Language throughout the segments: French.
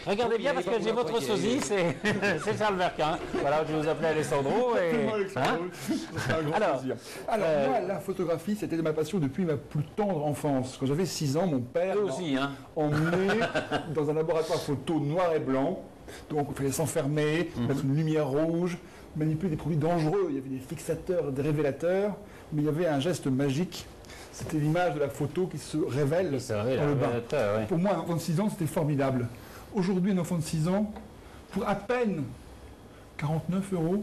Regardez bien parce que j'ai votre sosie, c'est Charles Verquin. Voilà, je vous appelais Alessandro. Alors, moi, la photographie, c'était ma passion depuis ma plus tendre enfance. Quand j'avais 6 ans, mon père m'a emmené dans un laboratoire photo noir et blanc. Donc il fallait s'enfermer, mettre une lumière rouge, manipuler des produits dangereux. Il y avait des fixateurs, des révélateurs, mais il y avait un geste magique. C'était l'image de la photo qui se révèle dans le bain. Ouais. Pour moi, un enfant de 6 ans, c'était formidable. Aujourd'hui, un enfant de 6 ans, pour à peine 49 €,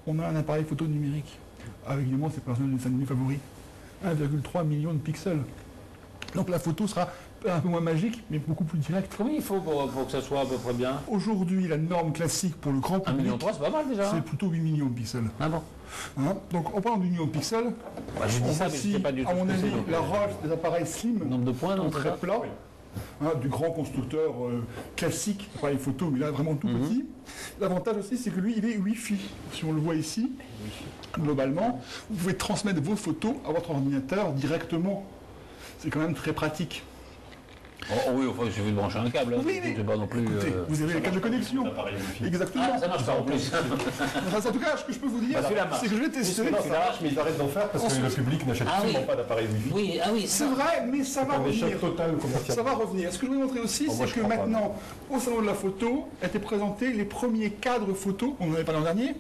on a un appareil photo numérique. Avec évidemment ses personnages de dessin animé favoris. 1,3 million de pixels. Donc la photo sera un peu moins magique, mais beaucoup plus directe. Combien il faut pour que ça soit à peu près bien? Aujourd'hui, la norme classique pour le grand public, 1,3 million, c'est pas mal déjà. C'est plutôt 8 millions de pixels. Ah bon? Donc en parlant de 8 millions de pixels, je dis ça, mais je sais pas du tout. À mon avis, la roche des appareils slim, nombre de points, non, très plat, du grand constructeur classique, appareil photo, mais là vraiment tout petit. L'avantage aussi, c'est que lui, il est Wi-Fi. Si on le voit ici, globalement, vous pouvez transmettre vos photos à votre ordinateur directement. C'est quand même très pratique. Oh oui, enfin, il suffit de brancher un câble. Oui, mais pas non plus, écoutez, vous avez les câbles de connexion. Exactement. Ah, ça marche pas en plus. En tout cas, ce que je peux vous dire, c'est que je vais tester. Ça marche, mais ils arrêtent d'en faire parce que le public n'achète absolument pas d'appareil Wi-Fi. Oui, c'est vrai, mais ça va revenir. Ça va revenir. Ce que je voulais montrer aussi, c'est que maintenant, au salon de la photo, étaient présentés les premiers cadres photos, on en avait parlé l'an dernier,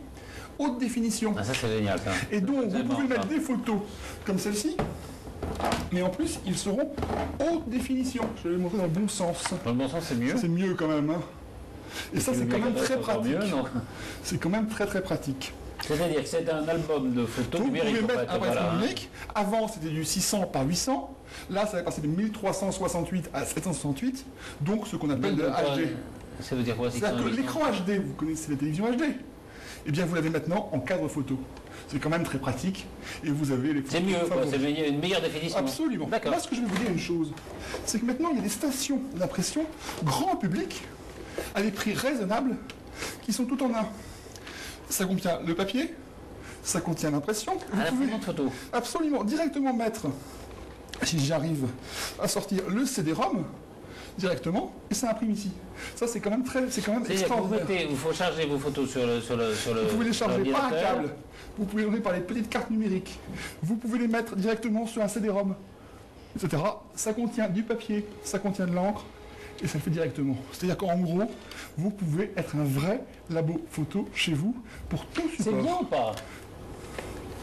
haute définition. Ah, ça c'est génial. Ça. Et donc, vous pouvez mettre des photos comme celle-ci. Mais en plus, ils seront haute définition. Je vais les montrer dans le bon sens. Dans le bon sens, c'est mieux. C'est mieux quand même. Et ça, c'est quand même très pratique. C'est quand même très pratique. C'est-à-dire que c'est un album de photos numériques. Vous pouvez mettre un appareil numérique. Avant, c'était du 600 par 800. Là, ça va passer de 1368 à 768. Donc, ce qu'on appelle de HD. Ça veut dire quoi? C'est-à-dire que l'écran HD, vous connaissez la télévision HD. Eh bien, vous l'avez maintenant en cadre photo. C'est quand même très pratique. Et vous avez les photos. C'est mieux, quoi. C'est une meilleure définition. Absolument. Là, ce que je vais vous dire une chose, c'est que maintenant, il y a des stations d'impression grand public, à des prix raisonnables, qui sont tout en un. Ça contient le papier, ça contient l'impression. Vous pouvez photo. Absolument, directement mettre, si j'arrive à sortir le CD-ROM, directement, et ça imprime ici. Ça, c'est quand même extraordinaire. Il faut charger vos photos sur le Vous pouvez les charger par un câble, vous pouvez les ouvrir par les petites cartes numériques, vous pouvez les mettre directement sur un CD-ROM, etc. Ça contient du papier, ça contient de l'encre, et ça le fait directement. C'est-à-dire qu'en gros, vous pouvez être un vrai labo photo chez vous pour tout support. C'est bien ou pas?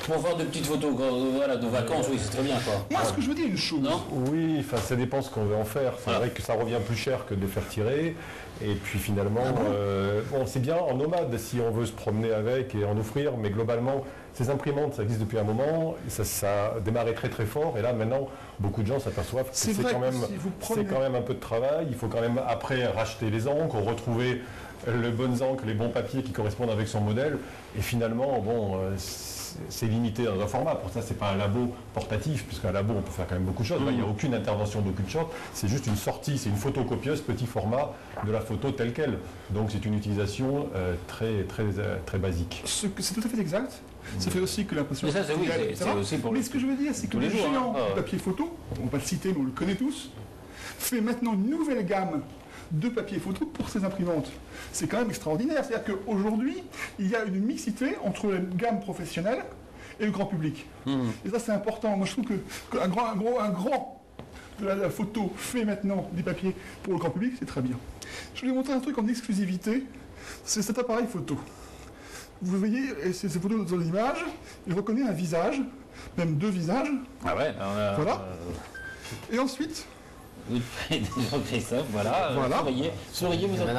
Pour faire de petites photos de vacances, oui, c'est très bien, quoi. Moi, ce que je veux dire, une chose. Non, oui, ça dépend ce qu'on veut en faire. C'est vrai que ça revient plus cher que de les faire tirer. Et puis finalement, c'est bien en nomade si on veut se promener avec et en offrir. Mais globalement, ces imprimantes, ça existe depuis un moment. Ça a démarré très fort. Et là, maintenant, beaucoup de gens s'aperçoivent que c'est quand même un peu de travail. Il faut quand même après racheter les encres, retrouver les bonnes encres, les bons papiers qui correspondent avec son modèle. Et finalement, c'est limité dans un format. Pour ça, c'est pas un labo portatif, puisqu'un labo, on peut faire quand même beaucoup de choses. Là, il n'y a aucune intervention d'aucune sorte. C'est juste une sortie, c'est une photocopieuse petit format de la photo telle qu'elle. Donc, c'est une utilisation très basique. C'est tout à fait exact. Ça fait aussi que l'impression. Mais ça, c'est aussi pour. Mais ce que je veux dire, c'est que le géant papier photo, on va pas le citer, mais on le connaît tous, fait maintenant une nouvelle gamme de papier photo pour ses imprimantes. C'est quand même extraordinaire. C'est-à-dire qu'aujourd'hui, il y a une mixité entre la gamme professionnelle et le grand public. Et ça, c'est important. Moi, je trouve qu'un grand de la photo fait maintenant des papiers pour le grand public, c'est très bien. Je vais vous montrer un truc en exclusivité. C'est cet appareil photo. Vous voyez, ces photos dans l'image, il reconnaît un visage, même 2 visages. Ah ouais, voilà. Et ensuite... Jean-Christophe, voilà. Souriez, vous êtes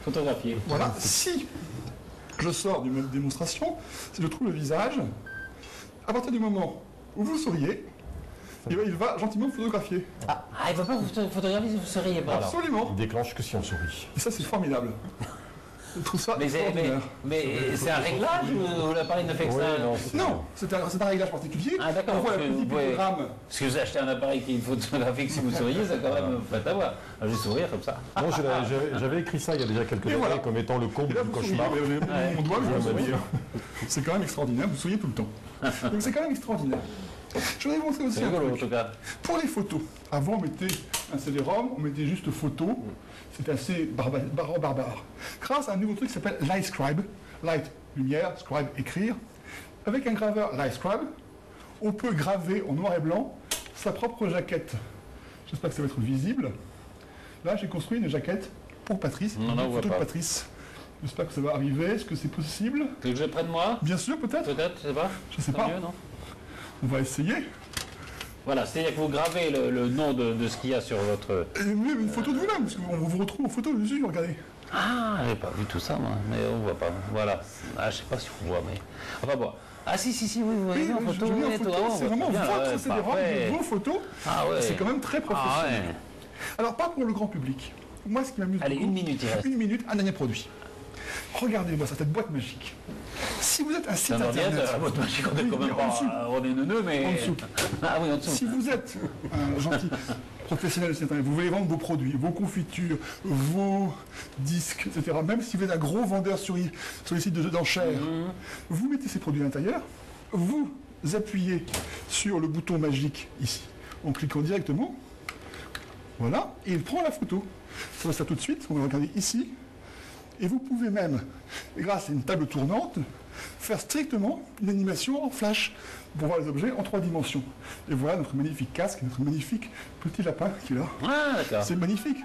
photographié. Voilà, si je sors d'une démonstration, si je trouve le visage, à partir du moment où vous souriez, il va gentiment photographier. Il ne va pas vous photographier si vous souriez pas. Absolument. Il déclenche que si on sourit. Et ça, c'est formidable. Je trouve ça extraordinaire. Mais c'est un réglage ou l'appareil ne fait que ça? Non, c'est un réglage particulier. Ah d'accord. On voit le petit pictogramme. Parce que vous achetez un appareil qui est photographique si vous souriez, ça quand même fait avoir. Je vais sourire comme ça. Non, j'avais écrit ça il y a déjà quelques années comme étant le comble du cauchemar. Mon doigt, c'est quand même extraordinaire. Vous souriez tout le temps. Donc c'est quand même extraordinaire. Je voudrais vous montrer aussi rigolo, en tout cas. Pour les photos, avant on mettait un CD-ROM, on mettait juste photo. C'était assez barbare. Grâce à un nouveau truc qui s'appelle LightScribe, Light, lumière, Scribe, écrire. Avec un graveur LightScribe, on peut graver en noir et blanc sa propre jaquette. J'espère que ça va être visible. Là, j'ai construit une jaquette pour Patrice, une photo de Patrice. J'espère que ça va arriver. Est-ce que c'est possible? Que je prenne moi? Bien sûr, peut-être. Peut-être, je sais pas. Je sais pas. Mieux, non? On va essayer. Voilà, c'est-à-dire que vous gravez le nom de ce qu'il y a sur votre... Même une photo de vous-même, parce qu'on vous retrouve en photo dessus, regardez. Ah, j'avais pas vu tout ça, moi, mais on voit pas. Voilà. Ah, je sais pas si on voit, mais... Enfin bon. Ah si, vous voyez en photo. C'est vraiment votre CD-ROM, vos photos. Ah ouais. C'est quand même très professionnel. Ah ouais. Alors, pas pour le grand public. Moi, ce qui m'amuse Allez, beaucoup, une minute, il reste. Une minute, un dernier produit. Regardez-moi cette boîte magique. Si vous êtes un site internet... La boîte magique, on est quand même pas... On est neuneux, mais... En dessous. Ah oui, en dessous. Si vous êtes un gentil professionnel de site internet, vous voulez vendre vos produits, vos confitures, vos disques, etc. Même si vous êtes un gros vendeur sur les sites d'enchères, vous mettez ces produits à l'intérieur, vous appuyez sur le bouton magique ici, en cliquant directement, voilà, et il prend la photo. Ça va se faire tout de suite, on va regarder ici, et vous pouvez même, grâce à une table tournante, faire strictement une animation en flash pour voir les objets en 3 dimensions. Et voilà notre magnifique casque, notre magnifique petit lapin qui est là. Ah, d'accord. C'est magnifique.